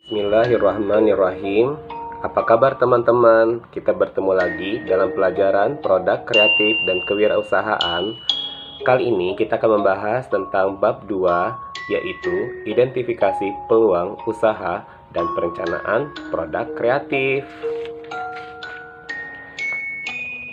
Bismillahirrahmanirrahim. Apa kabar teman-teman? Kita bertemu lagi dalam pelajaran produk kreatif dan kewirausahaan. Kali ini kita akan membahas tentang bab 2, yaitu identifikasi peluang usaha dan perencanaan produk kreatif.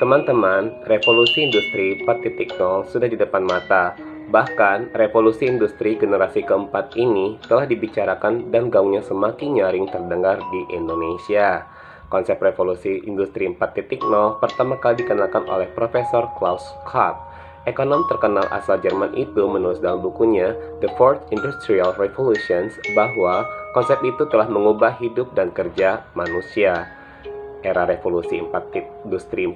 Teman-teman, revolusi industri 4.0 sudah di depan mata. Bahkan, revolusi industri generasi keempat ini telah dibicarakan dan gaungnya semakin nyaring terdengar di Indonesia. Konsep revolusi industri 4.0 pertama kali dikenalkan oleh Profesor Klaus Schwab. Ekonom terkenal asal Jerman itu menulis dalam bukunya The Fourth Industrial Revolution bahwa konsep itu telah mengubah hidup dan kerja manusia. Era revolusi industri 4.0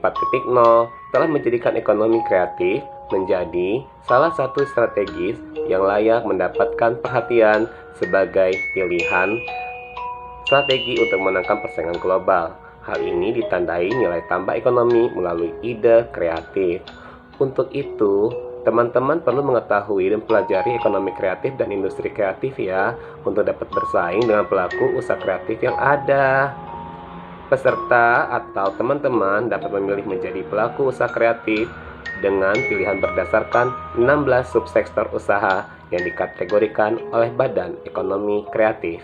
telah menjadikan ekonomi kreatif menjadi salah satu strategis yang layak mendapatkan perhatian sebagai pilihan strategi untuk menangkan persaingan global. Hal ini ditandai nilai tambah ekonomi melalui ide kreatif. Untuk itu, teman-teman perlu mengetahui dan pelajari ekonomi kreatif dan industri kreatif ya, untuk dapat bersaing dengan pelaku usaha kreatif yang ada. Peserta atau teman-teman dapat memilih menjadi pelaku usaha kreatif dengan pilihan berdasarkan 16 subsektor usaha yang dikategorikan oleh Badan Ekonomi Kreatif.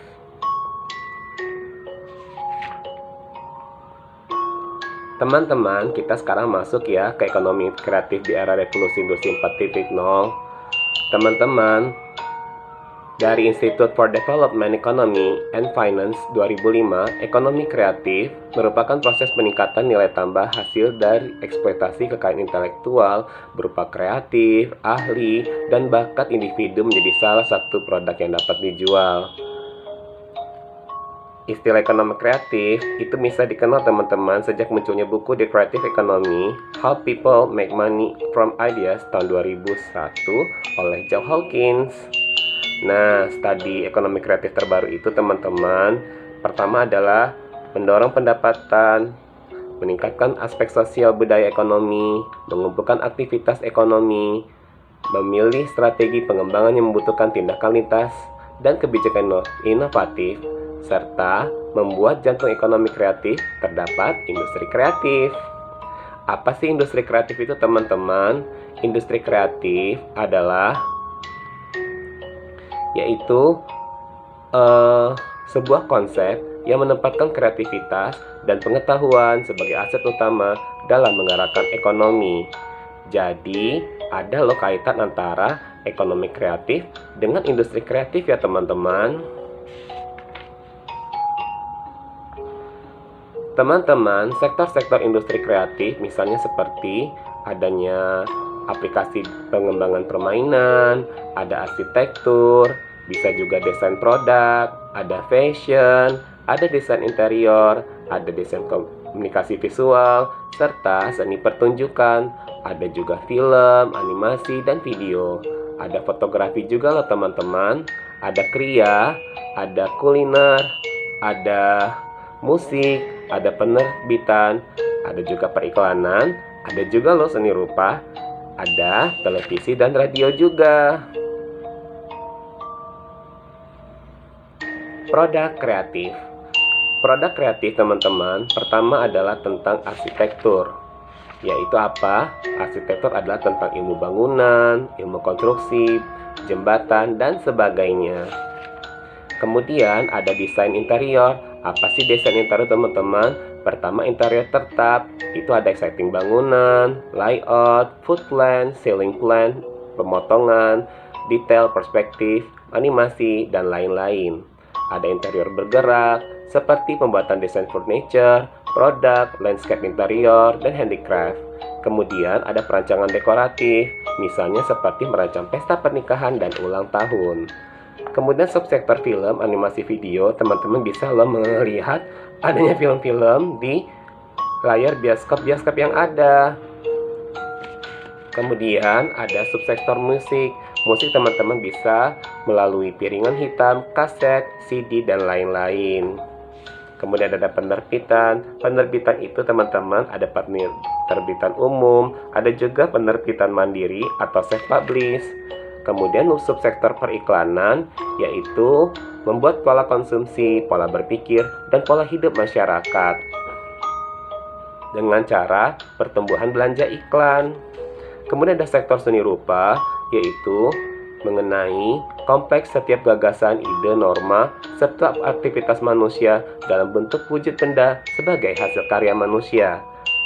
Teman-teman, kita sekarang masuk ya ke ekonomi kreatif di era revolusi industri 4.0. Teman-teman, dari Institute for Development Economy and Finance 2005, ekonomi kreatif merupakan proses peningkatan nilai tambah hasil dari eksploitasi kekayaan intelektual berupa kreatif, ahli, dan bakat individu menjadi salah satu produk yang dapat dijual. Istilah ekonomi kreatif itu bisa dikenal teman-teman sejak munculnya buku The Creative Economy, How People Make Money from Ideas tahun 2001 oleh John Hawkins. Nah, studi ekonomi kreatif terbaru itu teman-teman, pertama adalah mendorong pendapatan, meningkatkan aspek sosial budaya ekonomi, mengumpulkan aktivitas ekonomi, memilih strategi pengembangan yang membutuhkan tindakan lintas dan kebijakan inovatif, serta membuat jantung ekonomi kreatif terdapat industri kreatif. Apa sih industri kreatif itu teman-teman? Industri kreatif adalah yaitu sebuah konsep yang menempatkan kreativitas dan pengetahuan sebagai aset utama dalam menggerakkan ekonomi. Jadi, ada loh kaitan antara ekonomi kreatif dengan industri kreatif ya teman-teman. Teman-teman, sektor-sektor industri kreatif misalnya seperti adanya aplikasi pengembangan permainan, ada arsitektur, bisa juga desain produk, ada fashion, ada desain interior, ada desain komunikasi visual, serta seni pertunjukan, ada juga film, animasi, dan video. Ada fotografi juga loh teman-teman, ada kriya, ada kuliner, ada musik, ada penerbitan, ada juga periklanan, ada juga loh seni rupa, ada televisi dan radio juga. Produk kreatif. Produk kreatif teman-teman, pertama adalah tentang arsitektur. Yaitu apa? Arsitektur adalah tentang ilmu bangunan, ilmu konstruksi, jembatan, dan sebagainya. Kemudian ada desain interior. Apa sih desain interior teman-teman? Pertama, interior tetap, itu ada setting bangunan, layout, food plan, ceiling plan, pemotongan, detail, perspektif, animasi, dan lain-lain. Ada interior bergerak, seperti pembuatan desain furniture, produk, landscape interior, dan handicraft. Kemudian ada perancangan dekoratif, misalnya seperti merancang pesta pernikahan dan ulang tahun. Kemudian subsektor film, animasi, video, teman-teman bisa loh melihat adanya film-film di layar bioskop-bioskop yang ada. Kemudian ada subsektor musik. Musik teman-teman bisa melalui piringan hitam, kaset, CD, dan lain-lain. Kemudian ada penerbitan. Penerbitan itu teman-teman ada penerbitan umum, ada juga penerbitan mandiri atau self-publish. Kemudian subsektor periklanan, yaitu membuat pola konsumsi, pola berpikir, dan pola hidup masyarakat dengan cara pertumbuhan belanja iklan. Kemudian ada sektor seni rupa, yaitu mengenai kompleks setiap gagasan, ide, norma, serta aktivitas manusia dalam bentuk wujud benda sebagai hasil karya manusia.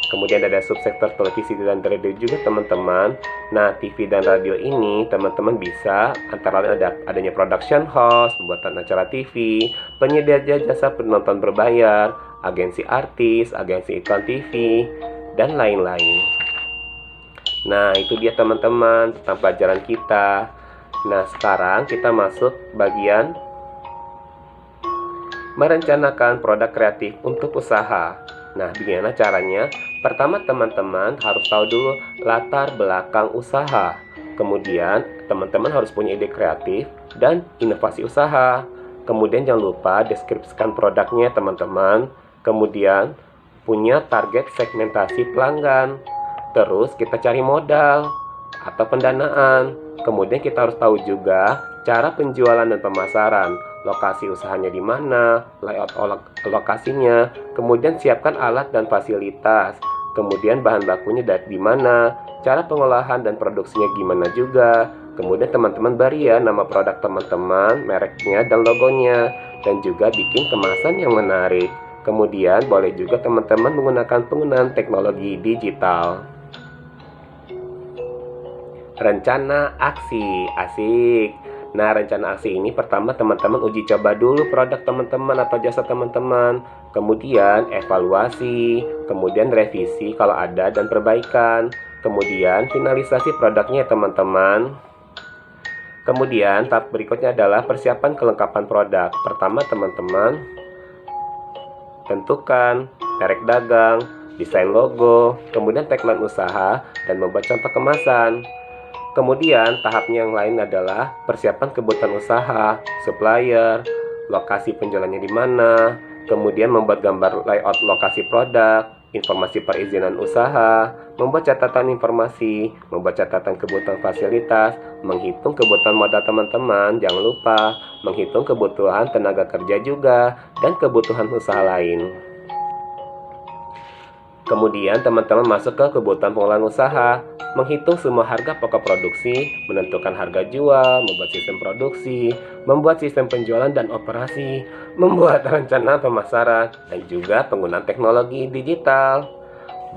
Kemudian ada subsektor televisi dan radio juga teman-teman. Nah, TV dan radio ini teman-teman bisa antara lain adanya production house, pembuatan acara TV, penyedia jasa penonton berbayar, agensi artis, agensi iklan TV, dan lain-lain. Nah, itu dia teman-teman tentang pelajaran kita. Nah, sekarang kita masuk bagian merencanakan produk kreatif untuk usaha. Nah, bagaimana caranya? Pertama, teman-teman harus tahu dulu latar belakang usaha. Kemudian, teman-teman harus punya ide kreatif dan inovasi usaha. Kemudian, jangan lupa deskripsikan produknya, teman-teman. Kemudian, punya target segmentasi pelanggan. Terus, kita cari modal atau pendanaan. Kemudian, kita harus tahu juga cara penjualan dan pemasaran. Lokasi usahanya di mana, layout lokasinya, kemudian siapkan alat dan fasilitas, kemudian bahan bakunya dari di mana, cara pengolahan dan produksinya gimana juga. Kemudian teman-teman beri ya nama produk teman-teman, mereknya dan logonya, dan juga bikin kemasan yang menarik. Kemudian boleh juga teman-teman menggunakan penggunaan teknologi digital. Rencana aksi, asik. Nah, rencana aksi ini pertama teman-teman uji coba dulu produk teman-teman atau jasa teman-teman. Kemudian evaluasi, kemudian revisi kalau ada dan perbaikan. Kemudian finalisasi produknya teman-teman. Kemudian tahap berikutnya adalah persiapan kelengkapan produk. Pertama teman-teman tentukan merek dagang, desain logo, kemudian tagline usaha, dan membuat contoh kemasan. Kemudian tahapnya yang lain adalah persiapan kebutuhan usaha, supplier, lokasi penjualannya di mana, kemudian membuat gambar layout lokasi produk, informasi perizinan usaha, membuat catatan informasi, membuat catatan kebutuhan fasilitas, menghitung kebutuhan modal teman-teman, jangan lupa menghitung kebutuhan tenaga kerja juga, dan kebutuhan usaha lain. Kemudian teman-teman masuk ke kebutuhan pengelolaan usaha, menghitung semua harga pokok produksi, menentukan harga jual, membuat sistem produksi, membuat sistem penjualan dan operasi, membuat rencana pemasaran, dan juga penggunaan teknologi digital.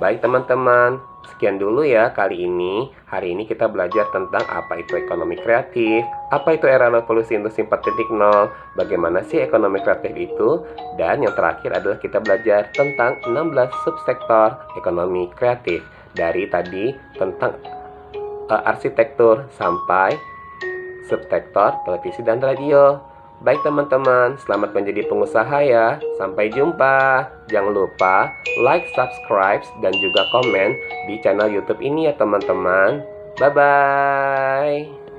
Baik teman-teman, sekian dulu ya kali ini. Hari ini kita belajar tentang apa itu ekonomi kreatif, apa itu era revolusi industri 4.0, bagaimana sih ekonomi kreatif itu, dan yang terakhir adalah kita belajar tentang 16 subsektor ekonomi kreatif. Dari tadi tentang arsitektur sampai subsektor televisi dan radio. Baik teman-teman, selamat menjadi pengusaha ya. Sampai jumpa. Jangan lupa like, subscribe, dan juga komen di channel YouTube ini ya teman-teman. Bye-bye.